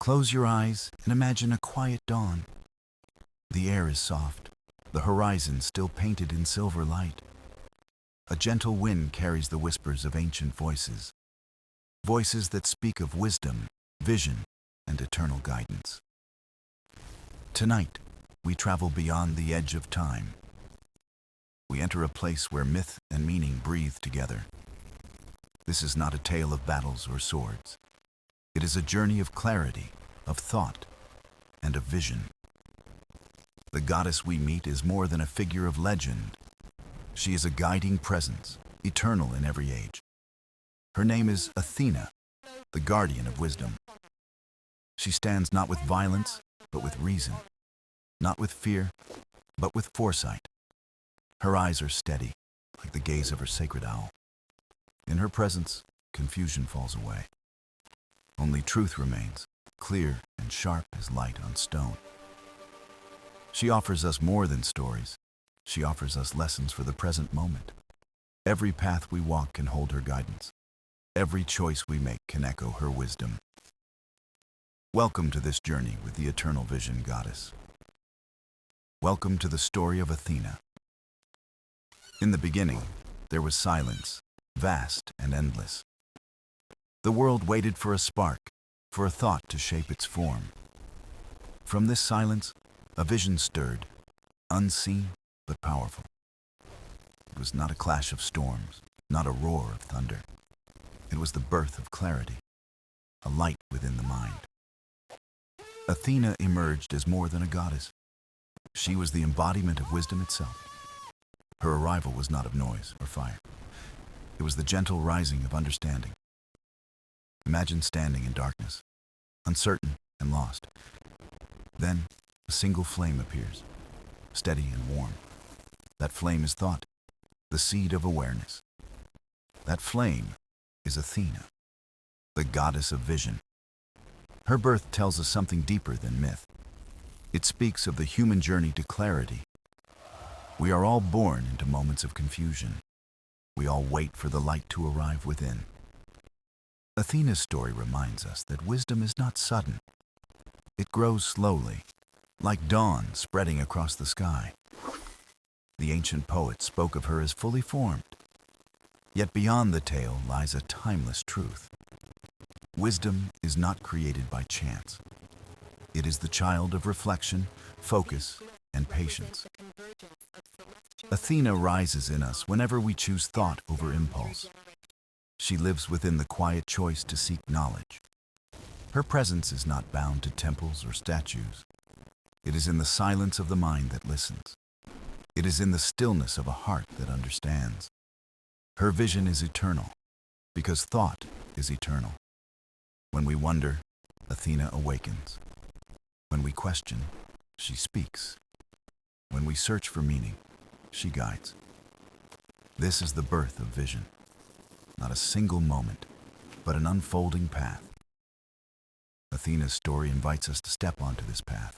Close your eyes and imagine a quiet dawn. The air is soft, the horizon still painted in silver light. A gentle wind carries the whispers of ancient voices, voices that speak of wisdom, vision, and eternal guidance. Tonight, we travel beyond the edge of time. We enter a place where myth and meaning breathe together. This is not a tale of battles or swords. It is a journey of clarity, of thought, and of vision. The goddess we meet is more than a figure of legend. She is a guiding presence, eternal in every age. Her name is Athena, the guardian of wisdom. She stands not with violence, but with reason. Not with fear, but with foresight. Her eyes are steady, like the gaze of her sacred owl. In her presence, confusion falls away. Only truth remains, clear and sharp as light on stone. She offers us more than stories. She offers us lessons for the present moment. Every path we walk can hold her guidance. Every choice we make can echo her wisdom. Welcome to this journey with the eternal vision goddess. Welcome to the story of Athena. In the beginning, there was silence, vast and endless. The world waited for a spark, for a thought to shape its form. From this silence, a vision stirred, unseen but powerful. It was not a clash of storms, not a roar of thunder. It was the birth of clarity, a light within the mind. Athena emerged as more than a goddess. She was the embodiment of wisdom itself. Her arrival was not of noise or fire. It was the gentle rising of understanding. Imagine standing in darkness, uncertain and lost. Then, a single flame appears, steady and warm. That flame is thought, the seed of awareness. That flame is Athena, the goddess of vision. Her birth tells us something deeper than myth. It speaks of the human journey to clarity. We are all born into moments of confusion. We all wait for the light to arrive within. Athena's story reminds us that wisdom is not sudden. It grows slowly, like dawn spreading across the sky. The ancient poets spoke of her as fully formed. Yet beyond the tale lies a timeless truth. Wisdom is not created by chance. It is the child of reflection, focus, and patience. Athena rises in us whenever we choose thought over impulse. She lives within the quiet choice to seek knowledge. Her presence is not bound to temples or statues. It is in the silence of the mind that listens. It is in the stillness of a heart that understands. Her vision is eternal, because thought is eternal. When we wonder, Athena awakens. When we question, she speaks. When we search for meaning, she guides. This is the birth of vision. Not a single moment, but an unfolding path. Athena's story invites us to step onto this path.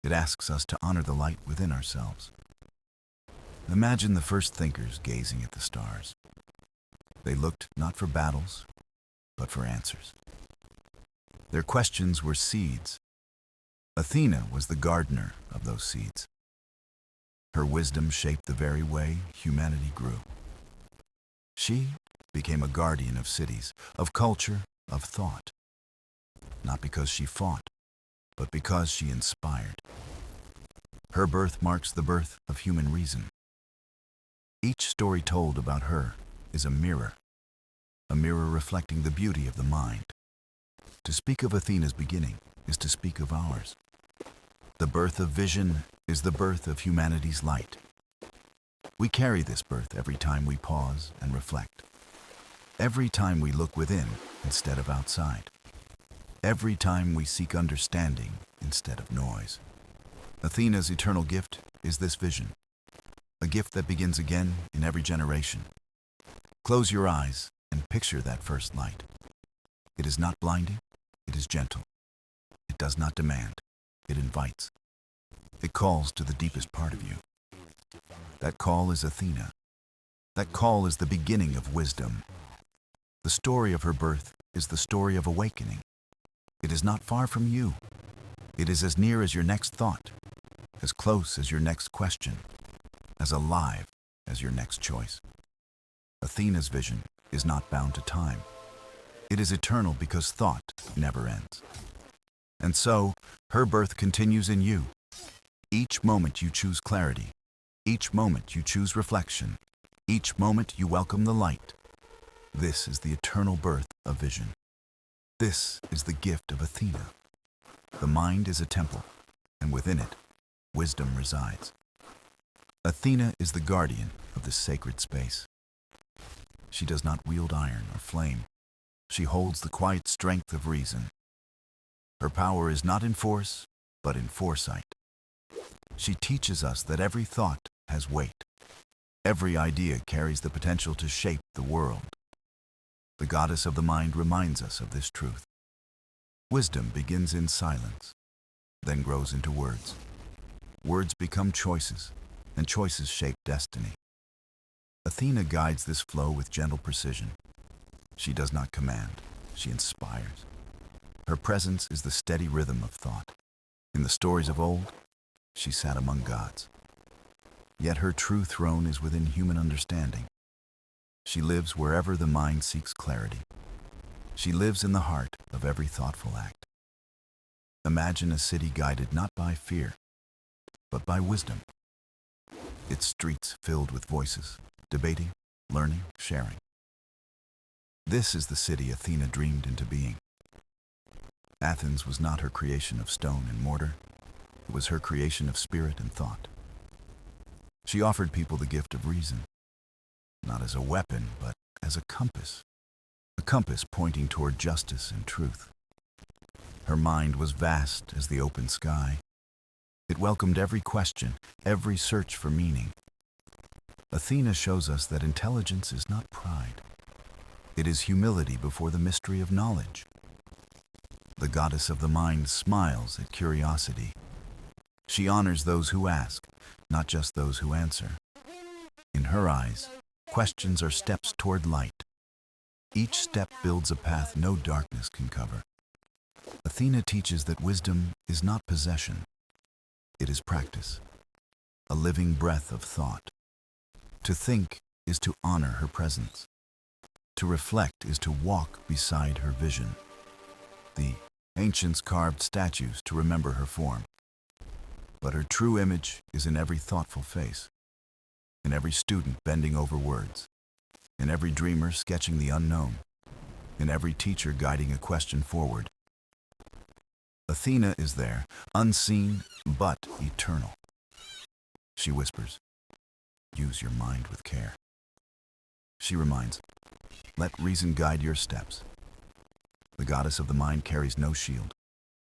It asks us to honor the light within ourselves. Imagine the first thinkers gazing at the stars. They looked not for battles, but for answers. Their questions were seeds. Athena was the gardener of those seeds. Her wisdom shaped the very way humanity grew. She became a guardian of cities, of culture, of thought. Not because she fought, but because she inspired. Her birth marks the birth of human reason. Each story told about her is a mirror reflecting the beauty of the mind. To speak of Athena's beginning is to speak of ours. The birth of vision is the birth of humanity's light. We carry this birth every time we pause and reflect. Every time we look within instead of outside. Every time we seek understanding instead of noise. Athena's eternal gift is this vision, a gift that begins again in every generation. Close your eyes and picture that first light. It is not blinding, it is gentle. It does not demand, it invites. It calls to the deepest part of you. That call is Athena. That call is the beginning of wisdom. The story of her birth is the story of awakening. It is not far from you. It is as near as your next thought, as close as your next question, as alive as your next choice. Athena's vision is not bound to time. It is eternal because thought never ends. And so, her birth continues in you. Each moment you choose clarity. Each moment you choose reflection. Each moment you welcome the light. This is the eternal birth of vision. This is the gift of Athena. The mind is a temple, and within it, wisdom resides. Athena is the guardian of this sacred space. She does not wield iron or flame. She holds the quiet strength of reason. Her power is not in force, but in foresight. She teaches us that every thought has weight. Every idea carries the potential to shape the world. The goddess of the mind reminds us of this truth. Wisdom begins in silence, then grows into words. Words become choices, and choices shape destiny. Athena guides this flow with gentle precision. She does not command, she inspires. Her presence is the steady rhythm of thought. In the stories of old, she sat among gods. Yet her true throne is within human understanding. She lives wherever the mind seeks clarity. She lives in the heart of every thoughtful act. Imagine a city guided not by fear, but by wisdom. Its streets filled with voices, debating, learning, sharing. This is the city Athena dreamed into being. Athens was not her creation of stone and mortar. It was her creation of spirit and thought. She offered people the gift of reason, not as a weapon, but as a compass pointing toward justice and truth. Her mind was vast as the open sky. It welcomed every question, every search for meaning. Athena shows us that intelligence is not pride. It is humility before the mystery of knowledge. The goddess of the mind smiles at curiosity. She honors those who ask, not just those who answer. In her eyes, questions are steps toward light. Each step builds a path no darkness can cover. Athena teaches that wisdom is not possession. It is practice, a living breath of thought. To think is to honor her presence. To reflect is to walk beside her vision. The ancients carved statues to remember her form. But her true image is in every thoughtful face, in every student bending over words, in every dreamer sketching the unknown, in every teacher guiding a question forward. Athena is there, unseen but eternal. She whispers, "Use your mind with care." She reminds, "Let reason guide your steps." The goddess of the mind carries no shield.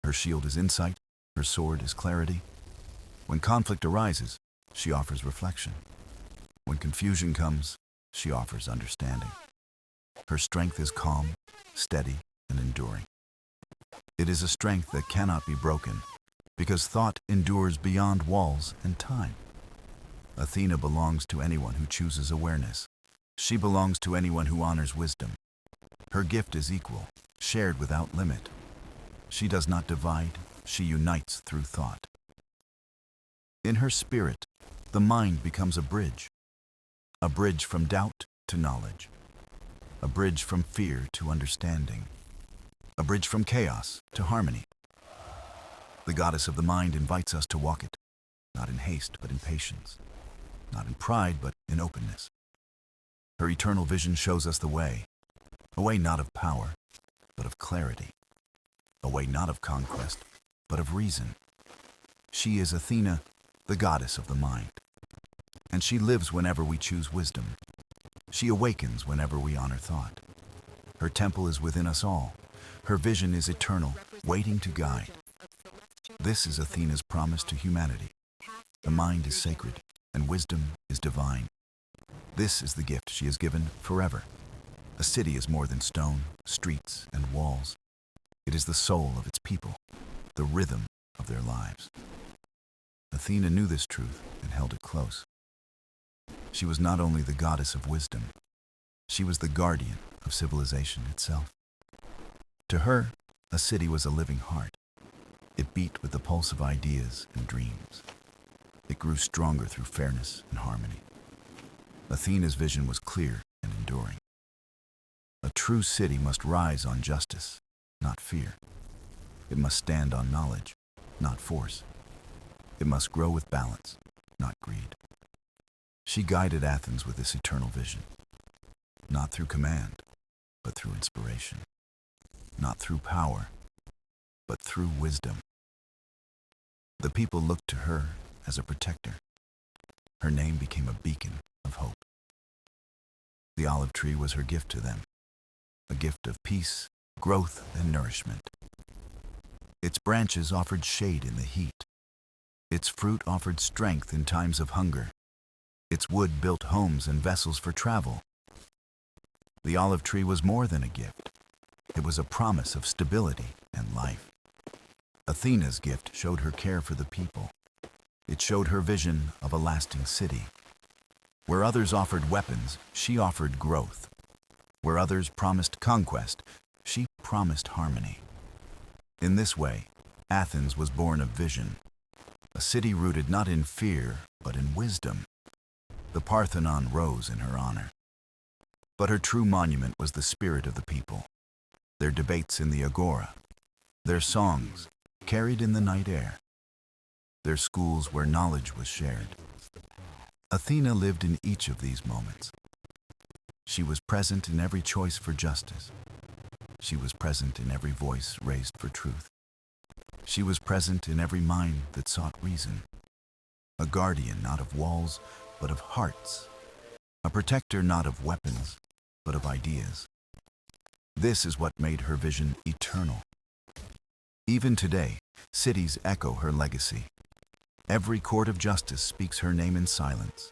Her shield is insight, her sword is clarity. When conflict arises, she offers reflection. When confusion comes, she offers understanding. Her strength is calm, steady, and enduring. It is a strength that cannot be broken, because thought endures beyond walls and time. Athena belongs to anyone who chooses awareness. She belongs to anyone who honors wisdom. Her gift is equal, shared without limit. She does not divide, she unites through thought. In her spirit, the mind becomes a bridge from doubt to knowledge, a bridge from fear to understanding, a bridge from chaos to harmony. The goddess of the mind invites us to walk it, not in haste but in patience, not in pride but in openness. Her eternal vision shows us the way, a way not of power, but of clarity, a way not of conquest, but of reason. She is Athena, the goddess of the mind, and she lives whenever we choose wisdom. She awakens whenever we honor thought. Her temple is within us all. Her vision is eternal, waiting to guide. This is Athena's promise to humanity. The mind is sacred, and wisdom is divine. This is the gift she has given forever. A city is more than stone, streets, and walls. It is the soul of its people, the rhythm of their lives. Athena knew this truth and held it close. She was not only the goddess of wisdom, she was the guardian of civilization itself. To her, A city was a living heart. It beat with the pulse of ideas and dreams. It grew stronger through fairness and harmony. Athena's vision was clear and enduring. A true city must rise on justice, not fear. It must stand on knowledge, not force. It must grow with balance, not greed. She guided Athens with this eternal vision, not through command, but through inspiration, not through power, but through wisdom. The people looked to her as a protector. Her name became a beacon of hope. The olive tree was her gift to them, a gift of peace, growth, and nourishment. Its branches offered shade in the heat. Its fruit offered strength in times of hunger. Its wood built homes and vessels for travel. The olive tree was more than a gift. It was a promise of stability and life. Athena's gift showed her care for the people. It showed her vision of a lasting city. Where others offered weapons, she offered growth. Where others promised conquest, she promised harmony. In this way, Athens was born of vision, a city rooted not in fear, but in wisdom. The Parthenon rose in her honor. But her true monument was the spirit of the people, their debates in the agora, their songs carried in the night air, their schools where knowledge was shared. Athena lived in each of these moments. She was present in every choice for justice. She was present in every voice raised for truth. She was present in every mind that sought reason. A guardian not of walls, but of hearts. A protector not of weapons, but of ideas. This is what made her vision eternal. Even today, cities echo her legacy. Every court of justice speaks her name in silence.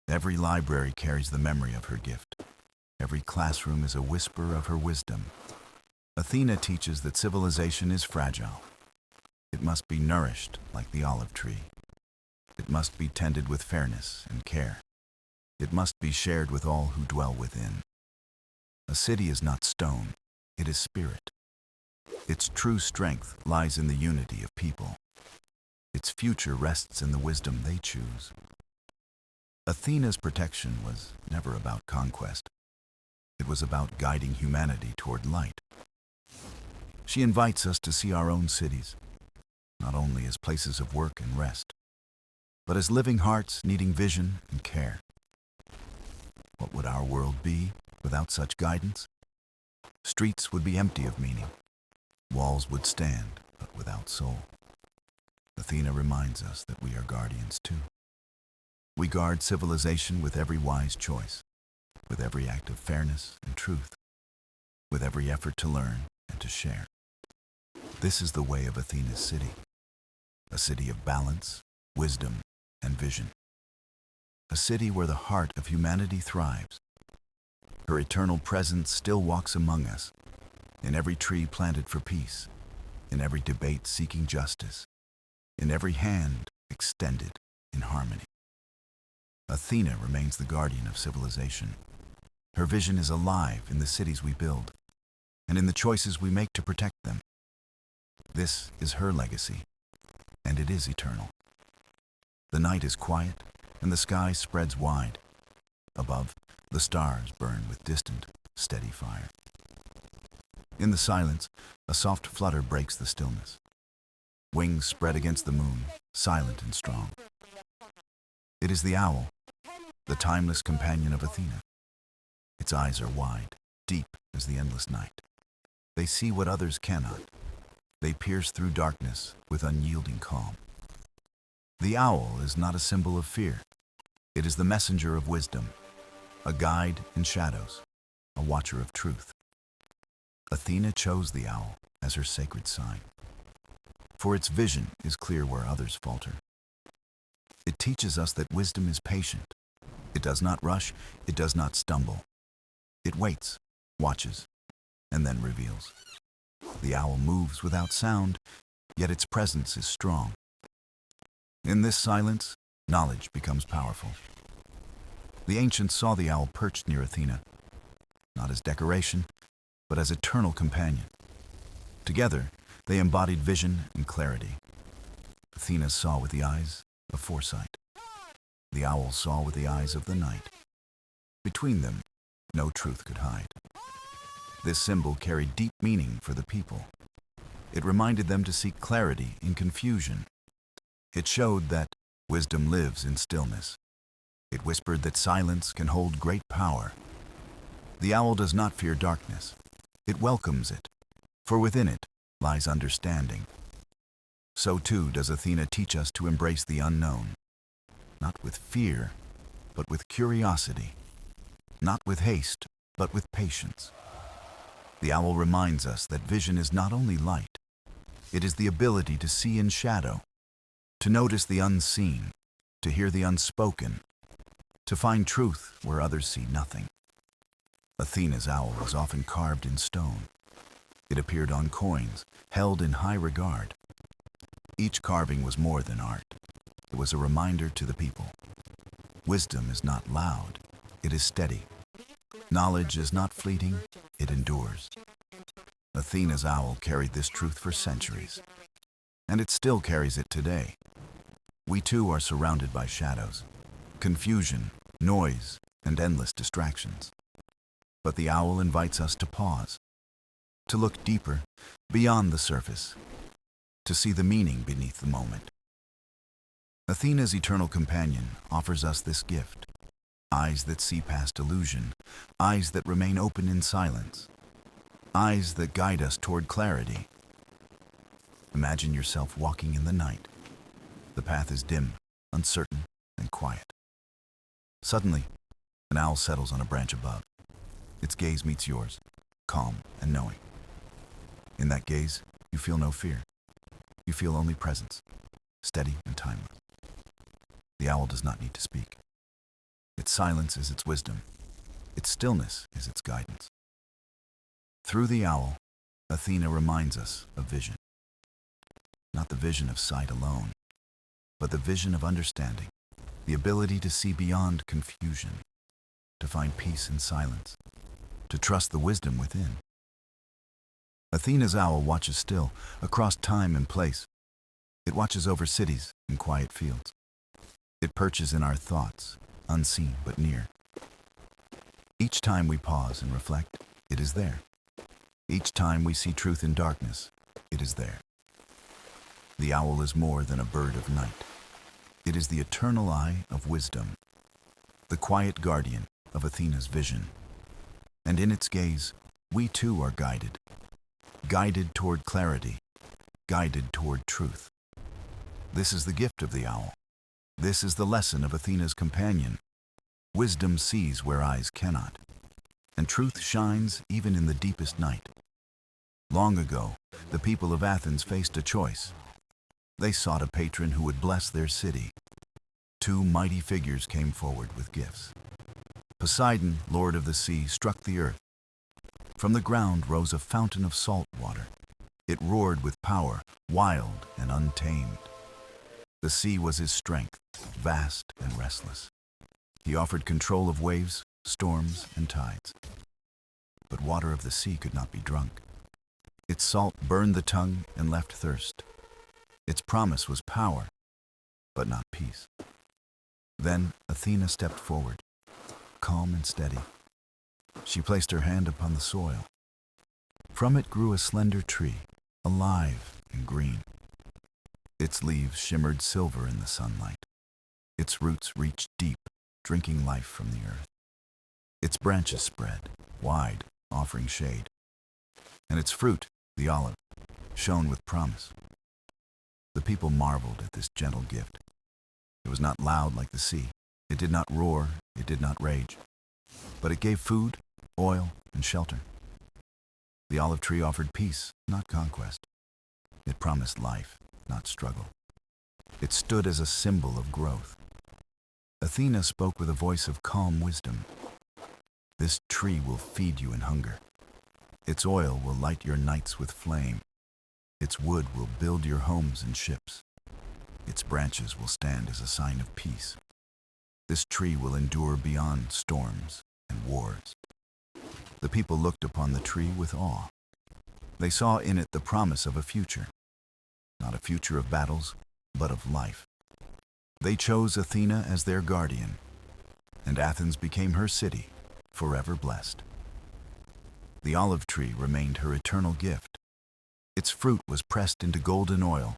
Every library carries the memory of her gift. Every classroom is a whisper of her wisdom. Athena teaches that civilization is fragile. It must be nourished like the olive tree. It must be tended with fairness and care. It must be shared with all who dwell within. A city is not stone, it is spirit. Its true strength lies in the unity of people. Its future rests in the wisdom they choose. Athena's protection was never about conquest. It was about guiding humanity toward light. She invites us to see our own cities, not only as places of work and rest, but as living hearts needing vision and care. What would our world be without such guidance? Streets would be empty of meaning. Walls would stand, but without soul. Athena reminds us that we are guardians too. We guard civilization with every wise choice, with every act of fairness and truth, with every effort to learn and to share. This is the way of Athena's city, a city of balance, wisdom, and vision. A city where the heart of humanity thrives. Her eternal presence still walks among us, in every tree planted for peace, in every debate seeking justice, in every hand extended in harmony. Athena remains the guardian of civilization. Her vision is alive in the cities we build, and in the choices we make to protect them. This is her legacy, and it is eternal. The night is quiet, and the sky spreads wide. Above, the stars burn with distant, steady fire. In the silence, a soft flutter breaks the stillness. Wings spread against the moon, silent and strong. It is the owl, the timeless companion of Athena. Its eyes are wide, deep as the endless night. They see what others cannot. They pierce through darkness with unyielding calm. The owl is not a symbol of fear. It is the messenger of wisdom, a guide in shadows, a watcher of truth. Athena chose the owl as her sacred sign, for its vision is clear where others falter. It teaches us that wisdom is patient. It does not rush, it does not stumble. It waits, watches, and then reveals. The owl moves without sound, yet its presence is strong. In this silence, knowledge becomes powerful. The ancients saw the owl perched near Athena, not as decoration, but as eternal companion. Together, they embodied vision and clarity. Athena saw with the eyes of foresight. The owl saw with the eyes of the night. Between them, no truth could hide. This symbol carried deep meaning for the people. It reminded them to seek clarity in confusion. It showed that wisdom lives in stillness. It whispered that silence can hold great power. The owl does not fear darkness. It welcomes it, for within it lies understanding. So too does Athena teach us to embrace the unknown, not with fear, but with curiosity, not with haste, but with patience. The owl reminds us that vision is not only light, it is the ability to see in shadow, to notice the unseen, to hear the unspoken, to find truth where others see nothing. Athena's owl was often carved in stone. It appeared on coins, held in high regard. Each carving was more than art. It was a reminder to the people. Wisdom is not loud, it is steady. Knowledge is not fleeting, it endures. Athena's owl carried this truth for centuries, and it still carries it today. We too are surrounded by shadows, confusion, noise, and endless distractions. But the owl invites us to pause, to look deeper, beyond the surface, to see the meaning beneath the moment. Athena's eternal companion offers us this gift: eyes that see past illusion, eyes that remain open in silence, eyes that guide us toward clarity. Imagine yourself walking in the night. The path is dim, uncertain, and quiet. Suddenly, an owl settles on a branch above. Its gaze meets yours, calm and knowing. In that gaze, you feel no fear. You feel only presence, steady and timeless. The owl does not need to speak. Its silence is its wisdom. Its stillness is its guidance. Through the owl, Athena reminds us of vision. Not the vision of sight alone, but the vision of understanding, the ability to see beyond confusion, to find peace in silence, to trust the wisdom within. Athena's owl watches still, across time and place. It watches over cities and quiet fields. It perches in our thoughts, unseen but near. Each time we pause and reflect, it is there. Each time we see truth in darkness, it is there. The owl is more than a bird of night. It is the eternal eye of wisdom, the quiet guardian of Athena's vision. And in its gaze, we too are guided toward clarity, guided toward truth. This is the gift of the owl. This is the lesson of Athena's companion. Wisdom sees where eyes cannot, and truth shines even in the deepest night. Long ago, the people of Athens faced a choice. They sought a patron who would bless their city. Two mighty figures came forward with gifts. Poseidon, lord of the sea, struck the earth. From the ground rose a fountain of salt water. It roared with power, wild and untamed. The sea was his strength, vast and restless. He offered control of waves, storms, and tides. But water of the sea could not be drunk. Its salt burned the tongue and left thirst. Its promise was power, but not peace. Then Athena stepped forward, calm and steady. She placed her hand upon the soil. From it grew a slender tree, alive and green. Its leaves shimmered silver in the sunlight. Its roots reached deep, drinking life from the earth. Its branches spread, wide, offering shade. And its fruit, the olive, shone with promise. The people marveled at this gentle gift. It was not loud like the sea. It did not roar, it did not rage. But it gave food, oil, and shelter. The olive tree offered peace, not conquest. It promised life, not struggle. It stood as a symbol of growth. Athena spoke with a voice of calm wisdom. This tree will feed you in hunger. Its oil will light your nights with flame. Its wood will build your homes and ships. Its branches will stand as a sign of peace. This tree will endure beyond storms and wars. The people looked upon the tree with awe. They saw in it the promise of a future, not a future of battles, but of life. They chose Athena as their guardian, and Athens became her city, forever blessed. The olive tree remained her eternal gift. Its fruit was pressed into golden oil.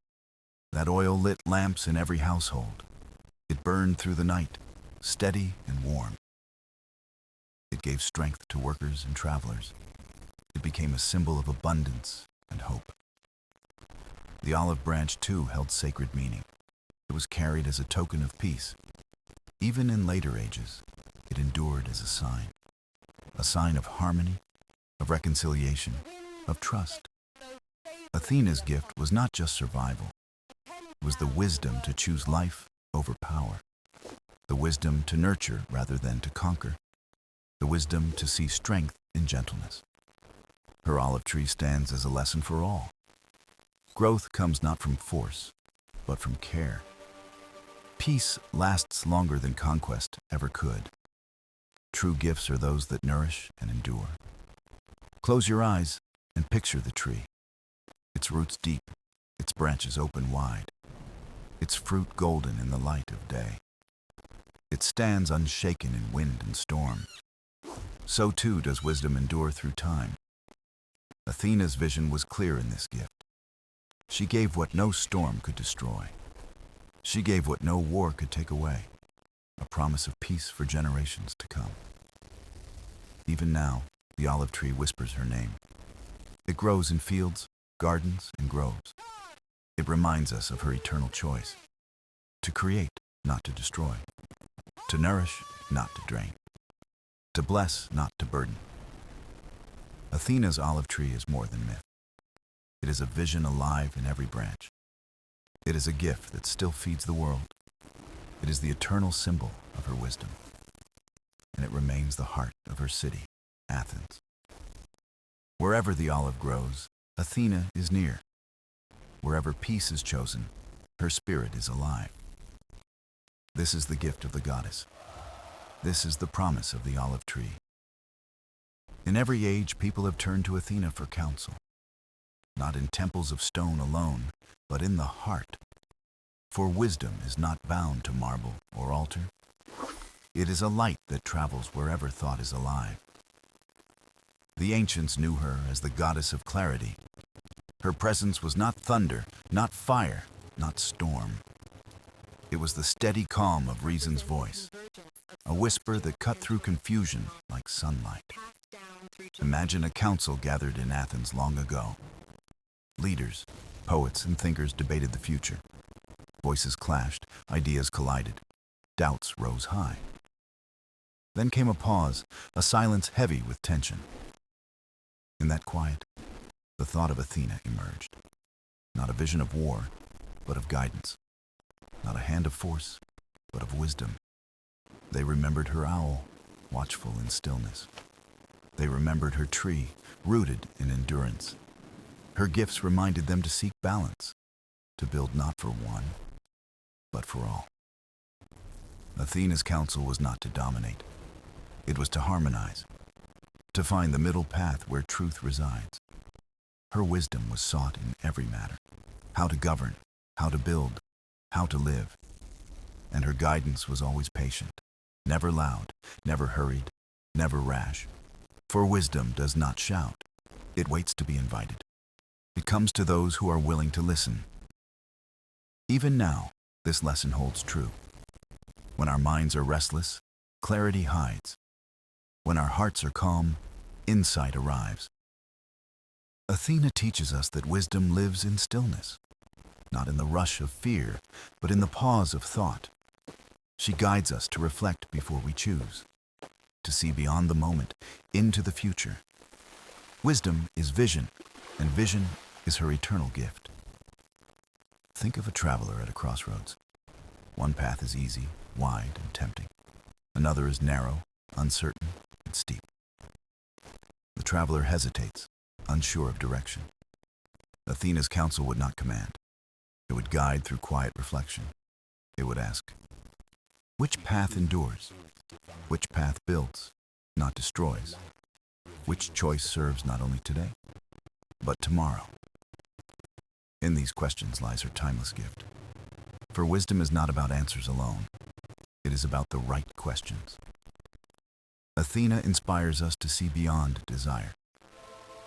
That oil lit lamps in every household. It burned through the night, steady and warm. It gave strength to workers and travelers. It became a symbol of abundance and hope. The olive branch, too, held sacred meaning. It was carried as a token of peace. Even in later ages, it endured as a sign of harmony, of reconciliation, of trust. Athena's gift was not just survival. It was the wisdom to choose life over power, the wisdom to nurture rather than to conquer, the wisdom to see strength in gentleness. Her olive tree stands as a lesson for all. Growth comes not from force, but from care. Peace lasts longer than conquest ever could. True gifts are those that nourish and endure. Close your eyes and picture the tree. Its roots deep, its branches open wide, its fruit golden in the light of day. It stands unshaken in wind and storm. So too does wisdom endure through time. Athena's vision was clear in this gift. She gave what no storm could destroy. She gave what no war could take away, a promise of peace for generations to come. Even now, the olive tree whispers her name. It grows in fields, gardens, and groves. It reminds us of her eternal choice: to create, not to destroy; to nourish, not to drain; to bless, not to burden. Athena's olive tree is more than myth. It is a vision alive in every branch. It is a gift that still feeds the world. It is the eternal symbol of her wisdom, and it remains the heart of her city, Athens. Wherever the olive grows, Athena is near. Wherever peace is chosen, her spirit is alive. This is the gift of the goddess. This is the promise of the olive tree. In every age, people have turned to Athena for counsel, not in temples of stone alone, but in the heart. For wisdom is not bound to marble or altar. It is a light that travels wherever thought is alive. The ancients knew her as the goddess of clarity. Her presence was not thunder, not fire, not storm. It was the steady calm of reason's voice, a whisper that cut through confusion like sunlight. Imagine a council gathered in Athens long ago. Leaders, poets, and thinkers debated the future. Voices clashed, ideas collided, doubts rose high. Then came a pause, a silence heavy with tension. In that quiet, the thought of Athena emerged. Not a vision of war, but of guidance. Not a hand of force, but of wisdom. They remembered her owl, watchful in stillness. They remembered her tree, rooted in endurance. Her gifts reminded them to seek balance, to build not for one, but for all. Athena's counsel was not to dominate. It was to harmonize, to find the middle path where truth resides. Her wisdom was sought in every matter: how to govern, how to build, how to live. And her guidance was always patient, never loud, never hurried, never rash. For wisdom does not shout. It waits to be invited. It comes to those who are willing to listen. Even now, this lesson holds true. When our minds are restless, clarity hides. When our hearts are calm, insight arrives. Athena teaches us that wisdom lives in stillness, not in the rush of fear, but in the pause of thought. She guides us to reflect before we choose, to see beyond the moment, into the future. Wisdom is vision, and vision is her eternal gift. Think of a traveler at a crossroads. One path is easy, wide, and tempting. Another is narrow, uncertain, and steep. The traveler hesitates, unsure of direction. Athena's counsel would not command. It would guide through quiet reflection. It would ask, which path endures? Which path builds, not destroys? Which choice serves not only today, but tomorrow? In these questions lies her timeless gift. For wisdom is not about answers alone. It is about the right questions. Athena inspires us to see beyond desire,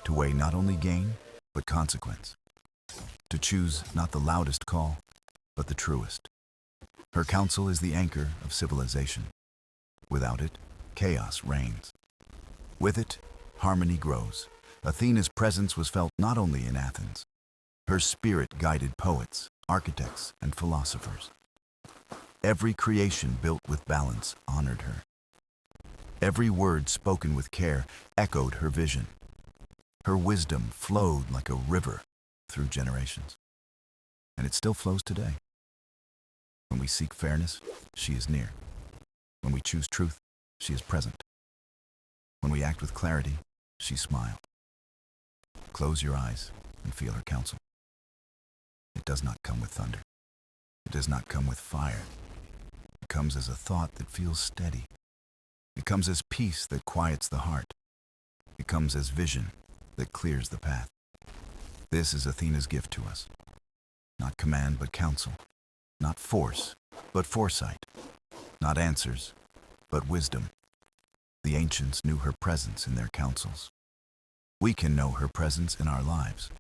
to weigh not only gain, but consequence, to choose not the loudest call, but the truest. Her counsel is the anchor of civilization. Without it, chaos reigns. With it, harmony grows. Athena's presence was felt not only in Athens. Her spirit guided poets, architects, and philosophers. Every creation built with balance honored her. Every word spoken with care echoed her vision. Her wisdom flowed like a river through generations. And it still flows today. When we seek fairness, she is near. When we choose truth, she is present. When we act with clarity, she smiles. Close your eyes and feel her counsel. It does not come with thunder. It does not come with fire. It comes as a thought that feels steady. It comes as peace that quiets the heart. It comes as vision that clears the path. This is Athena's gift to us. Not command, but counsel. Not force, but foresight. Not answers, but wisdom. The ancients knew her presence in their counsels. We can know her presence in our lives.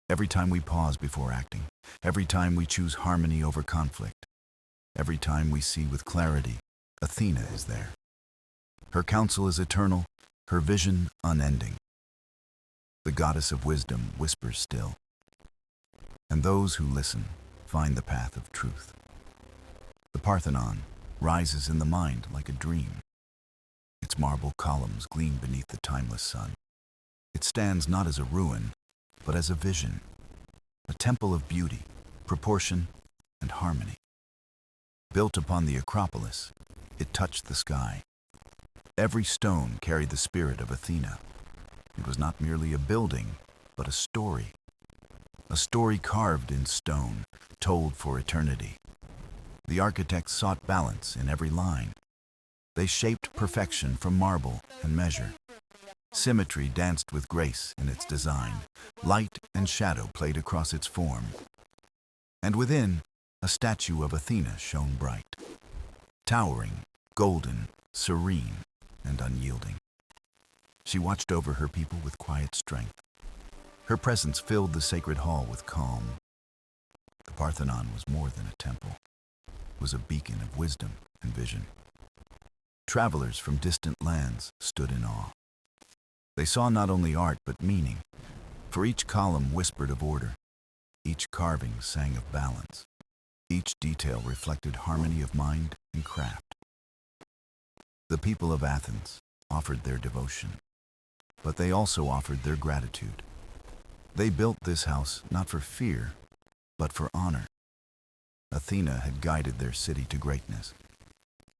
Every time we pause before acting, every time we choose harmony over conflict, every time we see with clarity, Athena is there. Her counsel is eternal, her vision unending. The goddess of wisdom whispers still, and those who listen find the path of truth. The Parthenon rises in the mind like a dream. Its marble columns gleam beneath the timeless sun. It stands not as a ruin, but as a vision, a temple of beauty, proportion, and harmony. Built upon the Acropolis, it touched the sky. Every stone carried the spirit of Athena. It was not merely a building, but a story carved in stone, told for eternity. The architects sought balance in every line. They shaped perfection from marble and measure. Symmetry danced with grace in its design. Light and shadow played across its form. And within, a statue of Athena shone bright, towering, golden, serene, and unyielding. She watched over her people with quiet strength. Her presence filled the sacred hall with calm. The Parthenon was more than a temple. It was a beacon of wisdom and vision. Travelers from distant lands stood in awe. They saw not only art but meaning, for each column whispered of order, each carving sang of balance, each detail reflected harmony of mind and craft. The people of Athens offered their devotion, but they also offered their gratitude. They built this house not for fear, but for honor. Athena had guided their city to greatness.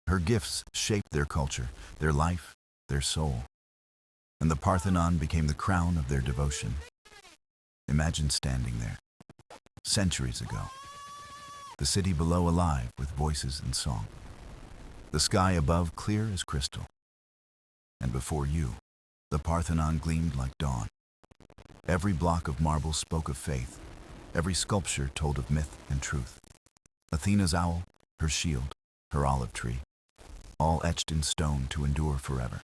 Her gifts shaped their culture, their life, their soul. And the Parthenon became the crown of their devotion. Imagine standing there, centuries ago. The city below alive with voices and song. The sky above clear as crystal. And before you, the Parthenon gleamed like dawn. Every block of marble spoke of faith. Every sculpture told of myth and truth. Athena's owl, her shield, her olive tree, all etched in stone to endure forever.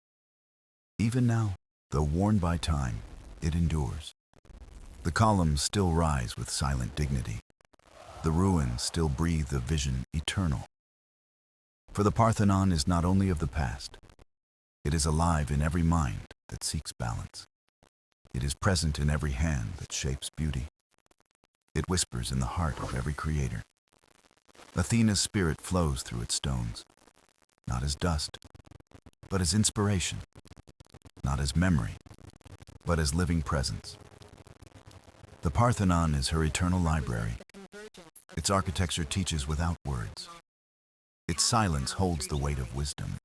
Even now, though worn by time, it endures. The columns still rise with silent dignity. The ruins still breathe a vision eternal. For the Parthenon is not only of the past, it is alive in every mind that seeks balance. It is present in every hand that shapes beauty. It whispers in the heart of every creator. Athena's spirit flows through its stones, not as dust, but as inspiration. Not as memory, but as living presence. The Parthenon is her eternal library. Its architecture teaches without words. Its silence holds the weight of wisdom.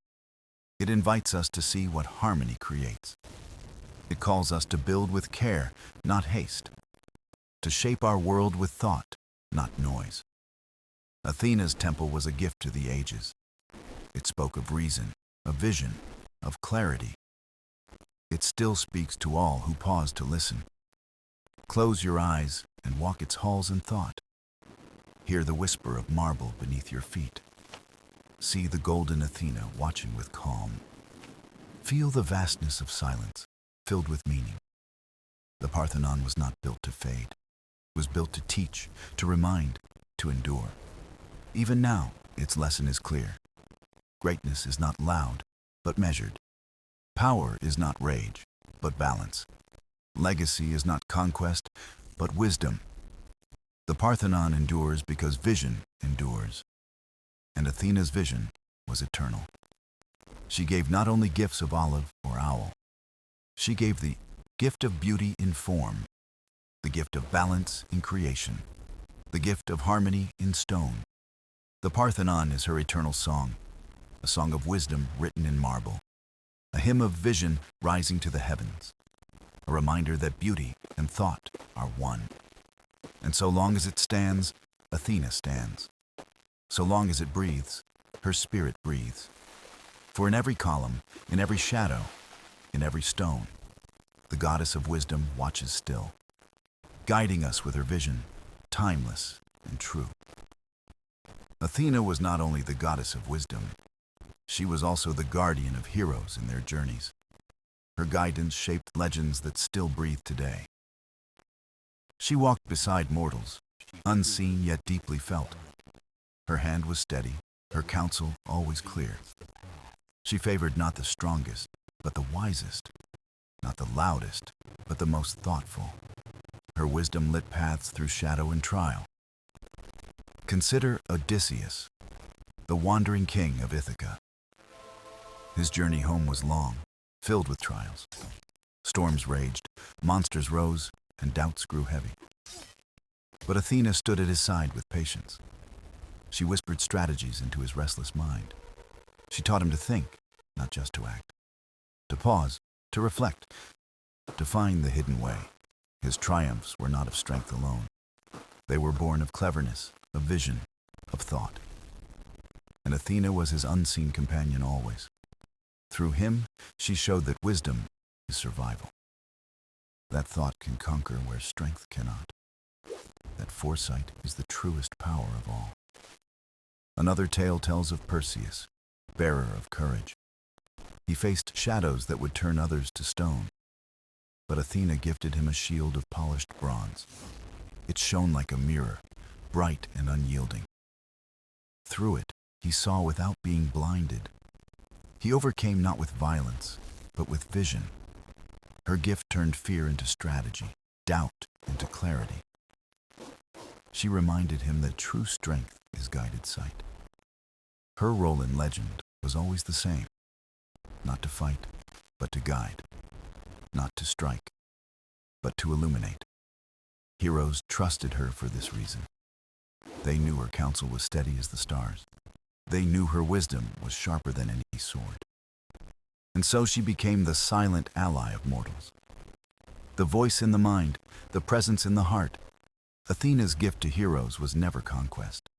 It invites us to see what harmony creates. It calls us to build with care, not haste. To shape our world with thought, not noise. Athena's temple was a gift to the ages. It spoke of reason, of vision, of clarity. It still speaks to all who pause to listen. Close your eyes and walk its halls in thought. Hear the whisper of marble beneath your feet. See the golden Athena watching with calm. Feel the vastness of silence, filled with meaning. The Parthenon was not built to fade. It was built to teach, to remind, to endure. Even now, its lesson is clear. Greatness is not loud, but measured. Power is not rage, but balance. Legacy is not conquest, but wisdom. The Parthenon endures because vision endures. And Athena's vision was eternal. She gave not only gifts of olive or owl, she gave the gift of beauty in form, the gift of balance in creation, the gift of harmony in stone. The Parthenon is her eternal song, a song of wisdom written in marble, a hymn of vision rising to the heavens, a reminder that beauty and thought are one. And so long as it stands, Athena stands. So long as it breathes, her spirit breathes. For in every column, in every shadow, in every stone, the goddess of wisdom watches still, guiding us with her vision, timeless and true. Athena was not only the goddess of wisdom, she was also the guardian of heroes in their journeys. Her guidance shaped legends that still breathe today. She walked beside mortals, unseen yet deeply felt. Her hand was steady, her counsel always clear. She favored not the strongest, but the wisest, not the loudest, but the most thoughtful. Her wisdom lit paths through shadow and trial. Consider Odysseus, the wandering king of Ithaca. His journey home was long, filled with trials. Storms raged, monsters rose, and doubts grew heavy. But Athena stood at his side with patience. She whispered strategies into his restless mind. She taught him to think, not just to act. To pause, to reflect, to find the hidden way. His triumphs were not of strength alone. They were born of cleverness, of vision, of thought. And Athena was his unseen companion always. Through him, she showed that wisdom is survival. That thought can conquer where strength cannot. That foresight is the truest power of all. Another tale tells of Perseus, bearer of courage. He faced shadows that would turn others to stone. But Athena gifted him a shield of polished bronze. It shone like a mirror, bright and unyielding. Through it, he saw without being blinded. He overcame not with violence, but with vision. Her gift turned fear into strategy, doubt into clarity. She reminded him that true strength is guided sight. Her role in legend was always the same. Not to fight, but to guide. Not to strike, but to illuminate. Heroes trusted her for this reason. They knew her counsel was steady as the stars. They knew her wisdom was sharper than any sword. And so she became the silent ally of mortals. The voice in the mind, the presence in the heart. Athena's gift to heroes was never conquest.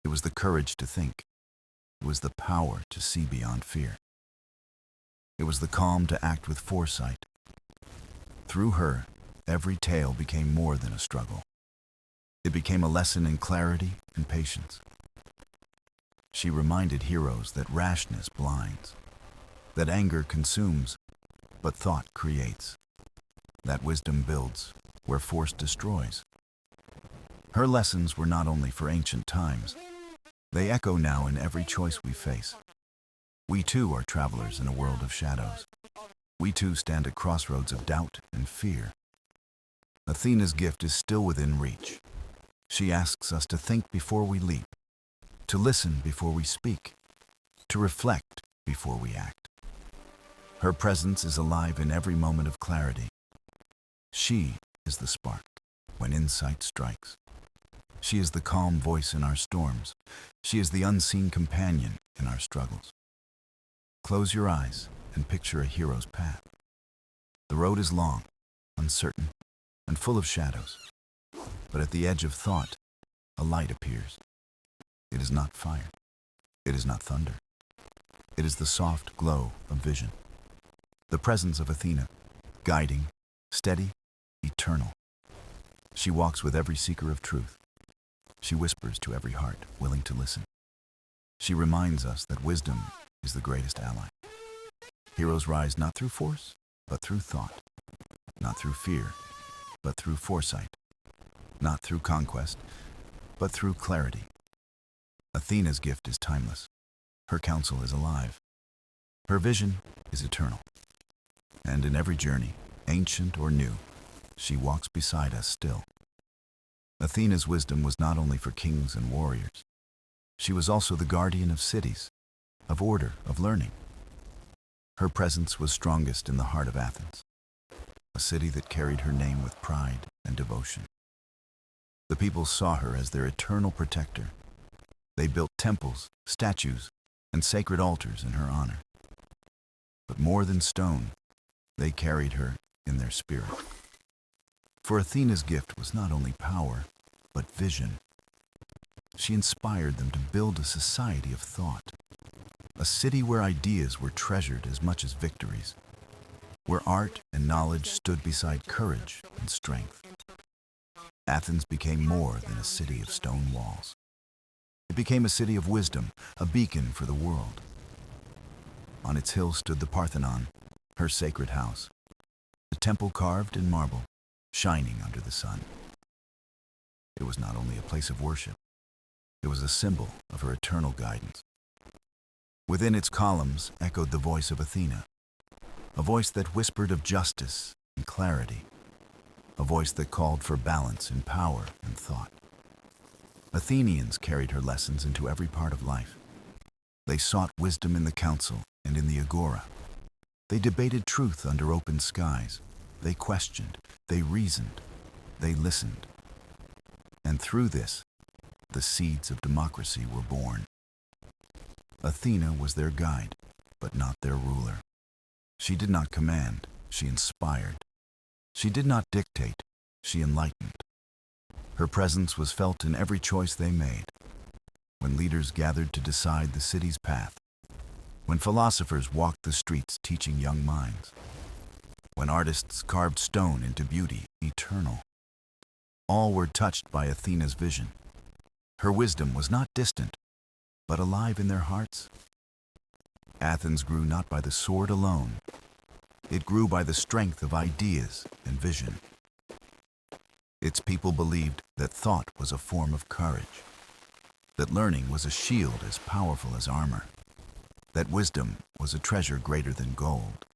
It was the courage to think. It was the power to see beyond fear. It was the calm to act with foresight. Through her, every tale became more than a struggle. It became a lesson in clarity and patience. She reminded heroes that rashness blinds, that anger consumes, but thought creates, that wisdom builds where force destroys. Her lessons were not only for ancient times, they echo now in every choice we face. We too are travelers in a world of shadows. We too stand at crossroads of doubt and fear. Athena's gift is still within reach. She asks us to think before we leap, to listen before we speak, to reflect before we act. Her presence is alive in every moment of clarity. She is the spark when insight strikes. She is the calm voice in our storms. She is the unseen companion in our struggles. Close your eyes and picture a hero's path. The road is long, uncertain, and full of shadows. But at the edge of thought, a light appears. It is not fire. It is not thunder. It is the soft glow of vision. The presence of Athena, guiding, steady, eternal. She walks with every seeker of truth. She whispers to every heart willing to listen. She reminds us that wisdom is the greatest ally. Heroes rise not through force, but through thought. Not through fear, but through foresight. Not through conquest, but through clarity. Athena's gift is timeless. Her counsel is alive. Her vision is eternal. And in every journey, ancient or new, she walks beside us still. Athena's wisdom was not only for kings and warriors. She was also the guardian of cities, of order, of learning. Her presence was strongest in the heart of Athens, a city that carried her name with pride and devotion. The people saw her as their eternal protector. They built temples, statues, and sacred altars in her honor. But more than stone, they carried her in their spirit. For Athena's gift was not only power, but vision. She inspired them to build a society of thought, a city where ideas were treasured as much as victories, where art and knowledge stood beside courage and strength. Athens became more than a city of stone walls. It became a city of wisdom, a beacon for the world. On its hill stood the Parthenon, her sacred house, a temple carved in marble, shining under the sun. It was not only a place of worship, it was a symbol of her eternal guidance. Within its columns echoed the voice of Athena, a voice that whispered of justice and clarity, a voice that called for balance in power and thought. Athenians carried her lessons into every part of life. They sought wisdom in the council and in the agora. They debated truth under open skies. They questioned, they reasoned, they listened. And through this, the seeds of democracy were born. Athena was their guide, but not their ruler. She did not command, she inspired. She did not dictate, she enlightened. Her presence was felt in every choice they made. When leaders gathered to decide the city's path, when philosophers walked the streets teaching young minds, when artists carved stone into beauty eternal, all were touched by Athena's vision. Her wisdom was not distant, but alive in their hearts. Athens grew not by the sword alone. It grew by the strength of ideas and vision. Its people believed that thought was a form of courage, that learning was a shield as powerful as armor, that wisdom was a treasure greater than gold.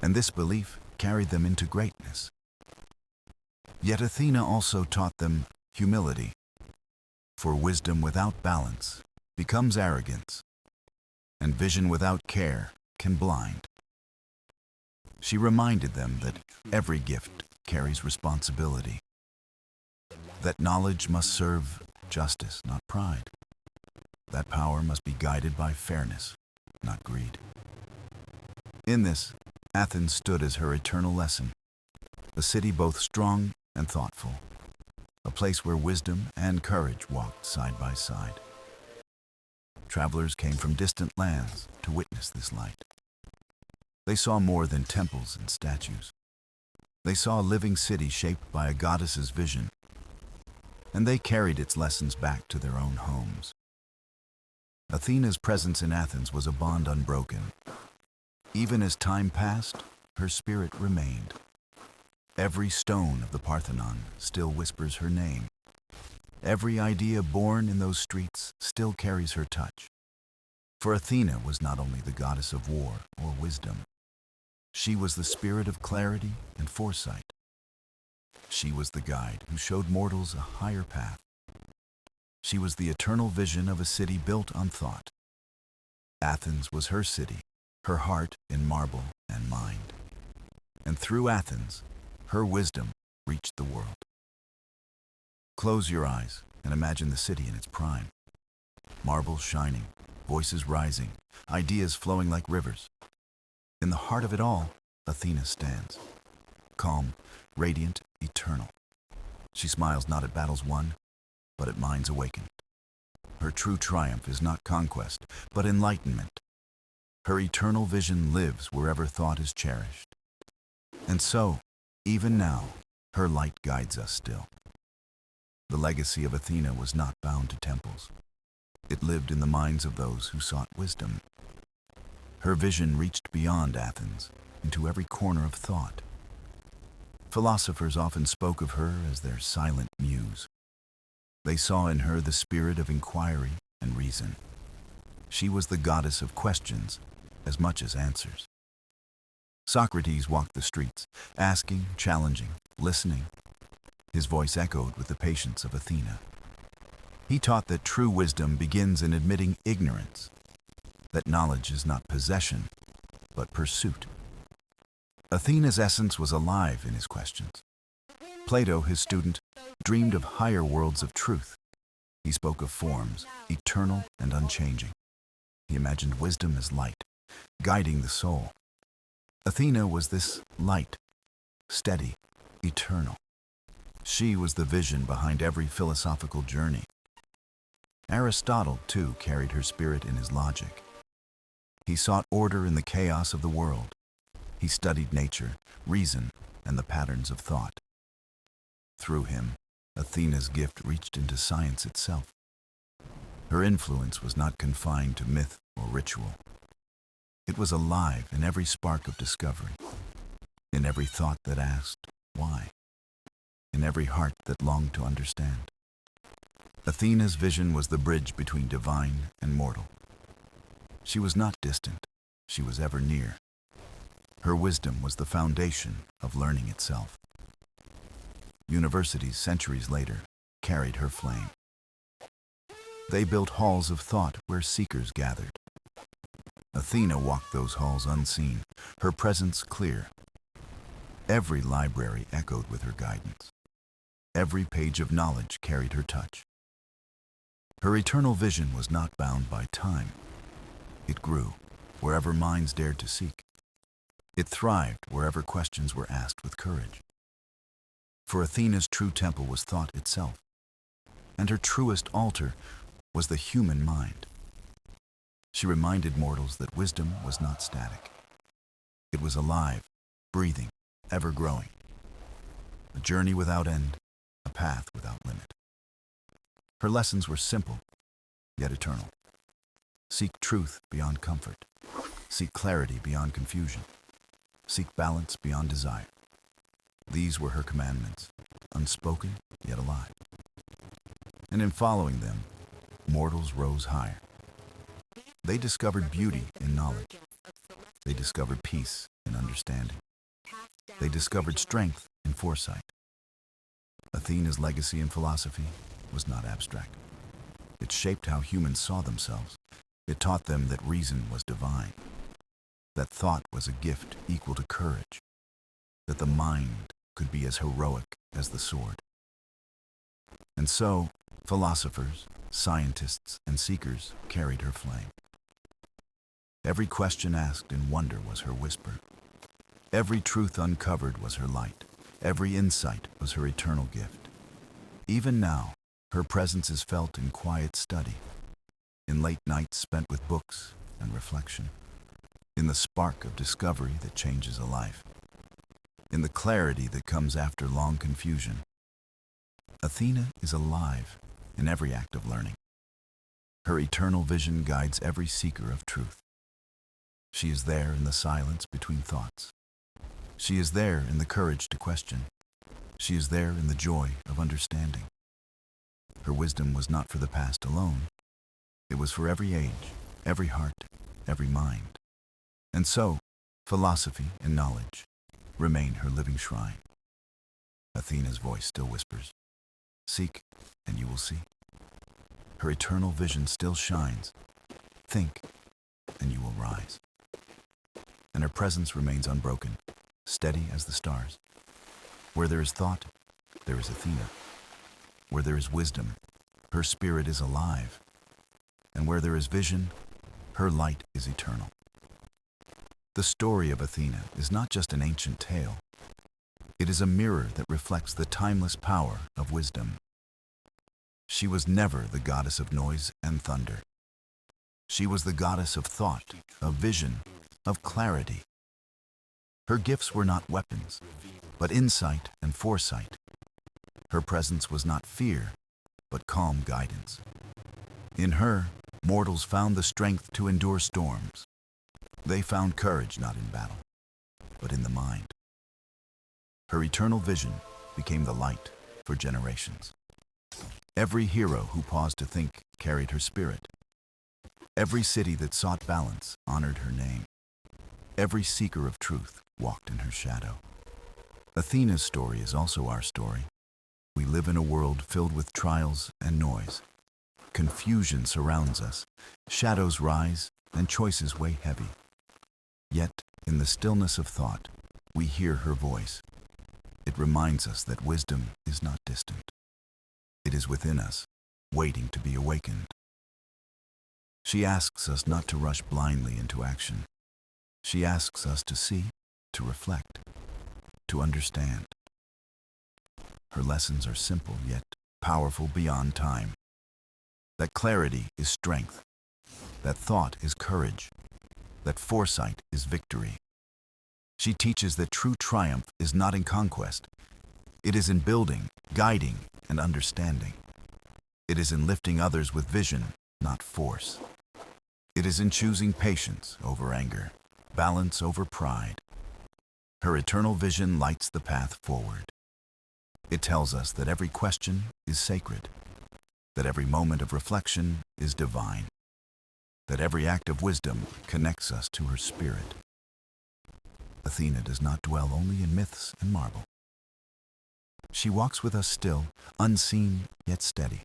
And this belief carried them into greatness. Yet Athena also taught them humility, for wisdom without balance becomes arrogance, and vision without care can blind. She reminded them that every gift carries responsibility, that knowledge must serve justice, not pride, that power must be guided by fairness, not greed. In this, Athens stood as her eternal lesson, a city both strong and thoughtful, a place where wisdom and courage walked side by side. Travelers came from distant lands to witness this light. They saw more than temples and statues. They saw a living city shaped by a goddess's vision, and they carried its lessons back to their own homes. Athena's presence in Athens was a bond unbroken. Even as time passed, her spirit remained. Every stone of the Parthenon still whispers her name. Every idea born in those streets still carries her touch. For Athena was not only the goddess of war or wisdom, she was the spirit of clarity and foresight. She was the guide who showed mortals a higher path. She was the eternal vision of a city built on thought. Athens was her city, her heart in marble and mind. And through Athens, her wisdom reached the world. Close your eyes and imagine the city in its prime. Marble shining, voices rising, ideas flowing like rivers. In the heart of it all, Athena stands, calm, radiant, eternal. She smiles not at battles won, but at minds awakened. Her true triumph is not conquest, but enlightenment. Her eternal vision lives wherever thought is cherished. And so, even now, Her light guides us still. The legacy of Athena was not bound to temples. It lived in the minds of those who sought wisdom. Her vision reached beyond Athens, into every corner of thought. Philosophers often spoke of her as their silent muse. They saw in her the spirit of inquiry and reason. She was the goddess of questions as much as answers. Socrates walked the streets, asking, challenging, listening. His voice echoed with the patience of Athena. He taught that true wisdom begins in admitting ignorance, that knowledge is not possession, but pursuit. Athena's essence was alive in his questions. Plato, his student, dreamed of higher worlds of truth. He spoke of forms, eternal and unchanging. He imagined wisdom as light, guiding the soul. Athena was this light, steady, eternal. She was the vision behind every philosophical journey. Aristotle, too, carried her spirit in his logic. He sought order in the chaos of the world. He studied nature, reason, and the patterns of thought. Through him, Athena's gift reached into science itself. Her influence was not confined to myth or ritual. It was alive in every spark of discovery, in every thought that asked, why? In every heart that longed to understand. Athena's vision was the bridge between divine and mortal. She was not distant, she was ever near. Her wisdom was the foundation of learning itself. Universities, centuries later, carried her flame. They built halls of thought where seekers gathered. Athena walked those halls unseen, her presence clear. Every library echoed with her guidance. Every page of knowledge carried her touch. Her eternal vision was not bound by time. It grew wherever minds dared to seek. It thrived wherever questions were asked with courage. For Athena's true temple was thought itself, and her truest altar was the human mind. She reminded mortals that wisdom was not static. It was alive, breathing, ever-growing. A journey without end, a path without limit. Her lessons were simple, yet eternal. Seek truth beyond comfort. Seek clarity beyond confusion. Seek balance beyond desire. These were her commandments, unspoken yet alive. And in following them, mortals rose higher. They discovered beauty in knowledge. They discovered peace in understanding. They discovered strength in foresight. Athena's legacy in philosophy was not abstract. It shaped how humans saw themselves. It taught them that reason was divine, that thought was a gift equal to courage, that the mind could be as heroic as the sword. And so, philosophers, scientists, and seekers carried her flame. Every question asked in wonder was her whisper. Every truth uncovered was her light. Every insight was her eternal gift. Even now, her presence is felt in quiet study, in late nights spent with books and reflection, in the spark of discovery that changes a life, in the clarity that comes after long confusion. Athena is alive in every act of learning. Her eternal vision guides every seeker of truth. She is there in the silence between thoughts. She is there in the courage to question. She is there in the joy of understanding. Her wisdom was not for the past alone. It was for every age, every heart, every mind. And so, philosophy and knowledge remain her living shrine. Athena's voice still whispers, "Seek, and you will see." Her eternal vision still shines. Think, and you will rise. And her presence remains unbroken, steady as the stars. Where there is thought, there is Athena. Where there is wisdom, her spirit is alive. And where there is vision, her light is eternal. The story of Athena is not just an ancient tale. It is a mirror that reflects the timeless power of wisdom. She was never the goddess of noise and thunder. She was the goddess of thought, of vision, of clarity. Her gifts were not weapons, but insight and foresight. Her presence was not fear, but calm guidance. In her, mortals found the strength to endure storms. They found courage not in battle, but in the mind. Her eternal vision became the light for generations. Every hero who paused to think carried her spirit. Every city that sought balance honored her name. Every seeker of truth walked in her shadow. Athena's story is also our story. We live in a world filled with trials and noise. Confusion surrounds us, shadows rise, and choices weigh heavy. Yet, in the stillness of thought, we hear her voice. It reminds us that wisdom is not distant. It is within us, waiting to be awakened. She asks us not to rush blindly into action. She asks us to see, to reflect, to understand. Her lessons are simple yet powerful beyond time. That clarity is strength. That thought is courage. That foresight is victory. She teaches that true triumph is not in conquest. It is in building, guiding, and understanding. It is in lifting others with vision, not force. It is in choosing patience over anger, balance over pride. Her eternal vision lights the path forward. It tells us that every question is sacred, that every moment of reflection is divine, that every act of wisdom connects us to her spirit. Athena does not dwell only in myths and marble. She walks with us still, unseen yet steady.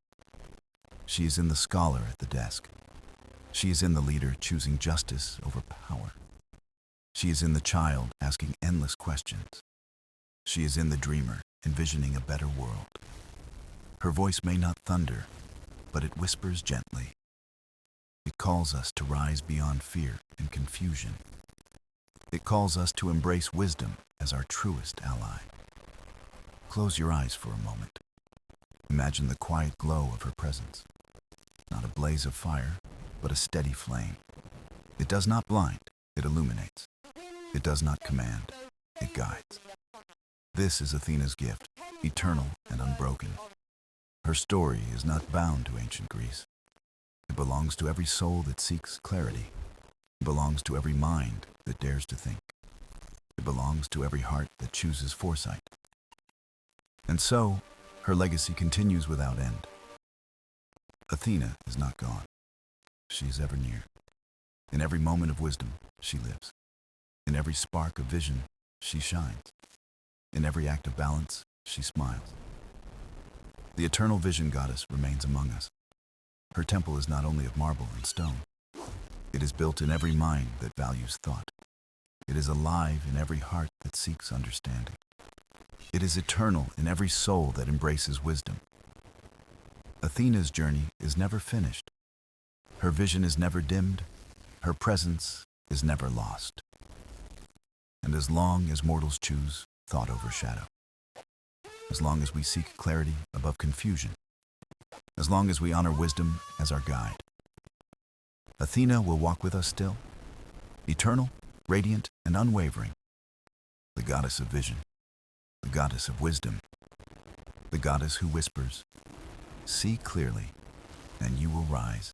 She is in the scholar at the desk. She is in the leader choosing justice over power. She is in the child asking endless questions. She is in the dreamer envisioning a better world. Her voice may not thunder, but it whispers gently. It calls us to rise beyond fear and confusion. It calls us to embrace wisdom as our truest ally. Close your eyes for a moment. Imagine the quiet glow of her presence. Not a blaze of fire, but a steady flame. It does not blind, it illuminates. It does not command, it guides. This is Athena's gift, eternal and unbroken. Her story is not bound to ancient Greece. It belongs to every soul that seeks clarity. It belongs to every mind that dares to think. It belongs to every heart that chooses foresight. And so, her legacy continues without end. Athena is not gone. She is ever near. In every moment of wisdom, she lives. In every spark of vision, she shines. In every act of balance, she smiles. The eternal vision goddess remains among us. Her temple is not only of marble and stone. It is built in every mind that values thought. It is alive in every heart that seeks understanding. It is eternal in every soul that embraces wisdom. Athena's journey is never finished. Her vision is never dimmed. Her presence is never lost. And as long as mortals choose thought over shadow, as long as we seek clarity above confusion, as long as we honor wisdom as our guide, Athena will walk with us still, eternal, radiant, and unwavering, the goddess of vision, the goddess of wisdom, the goddess who whispers, "See clearly, and you will rise."